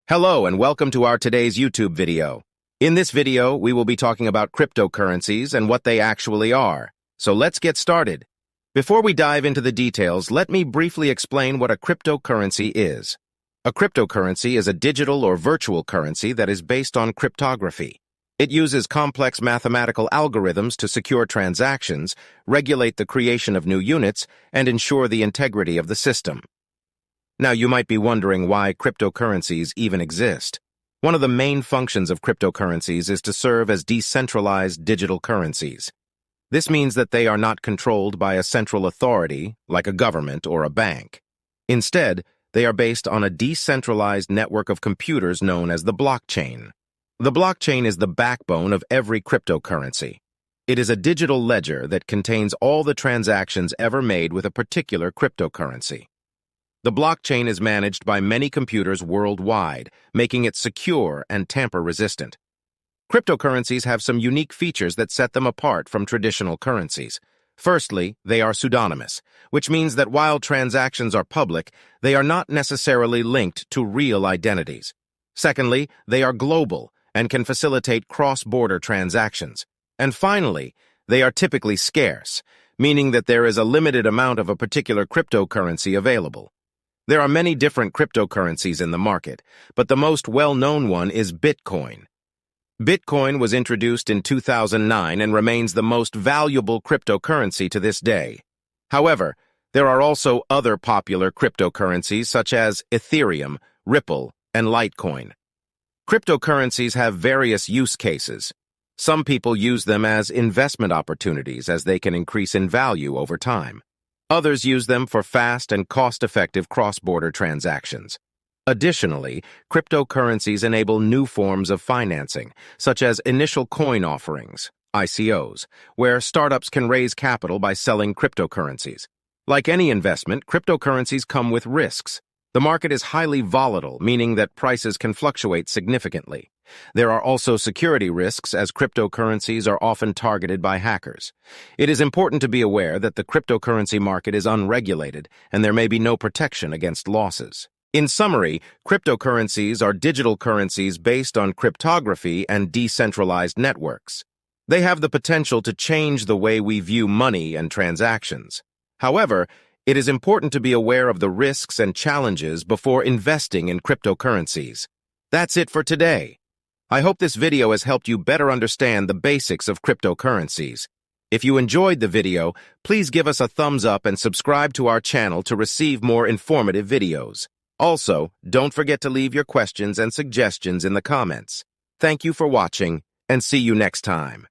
Hello and welcome to our today's YouTube video. In this video, we will be talking about cryptocurrencies and what they actually are. So let's get started. Before we dive into the details, let me briefly explain what a cryptocurrency is. A cryptocurrency is a digital or virtual currency that is based on cryptography. It uses complex mathematical algorithms to secure transactions, regulate the creation of new units, and ensure the integrity of the system. Now, you might be wondering why cryptocurrencies even exist. One of the main functions of cryptocurrencies is to serve as decentralized digital currencies. This means that they are not controlled by a central authority, like a government or a bank. Instead, they are based on a decentralized network of computers known as the blockchain. The blockchain is the backbone of every cryptocurrency. It is a digital ledger that contains all the transactions ever made with a particular cryptocurrency. The blockchain is managed by many computers worldwide, making it secure and tamper-resistant. Cryptocurrencies have some unique features that set them apart from traditional currencies. Firstly, they are pseudonymous, which means that while transactions are public, they are not necessarily linked to real identities. Secondly, they are global and can facilitate cross-border transactions. And finally, they are typically scarce, meaning that there is a limited amount of a particular cryptocurrency available. There are many different cryptocurrencies in the market, but the most well-known one is Bitcoin. Bitcoin was introduced in 2009 and remains the most valuable cryptocurrency to this day. However, there are also other popular cryptocurrencies such as Ethereum, Ripple, and Litecoin. Cryptocurrencies have various use cases. Some people use them as investment opportunities as they can increase in value over time. Others use them for fast and cost-effective cross-border transactions. Additionally, cryptocurrencies enable new forms of financing, such as initial coin offerings, ICOs, where startups can raise capital by selling cryptocurrencies. Like any investment, cryptocurrencies come with risks. The market is highly volatile, meaning that prices can fluctuate significantly. There are also security risks, as cryptocurrencies are often targeted by hackers. It is important to be aware that the cryptocurrency market is unregulated, and there may be no protection against losses. In summary, cryptocurrencies are digital currencies based on cryptography and decentralized networks. They have the potential to change the way we view money and transactions. However, it is important to be aware of the risks and challenges before investing in cryptocurrencies. That's it for today. I hope this video has helped you better understand the basics of cryptocurrencies. If you enjoyed the video, please give us a thumbs up and subscribe to our channel to receive more informative videos. Also, don't forget to leave your questions and suggestions in the comments. Thank you for watching, and see you next time.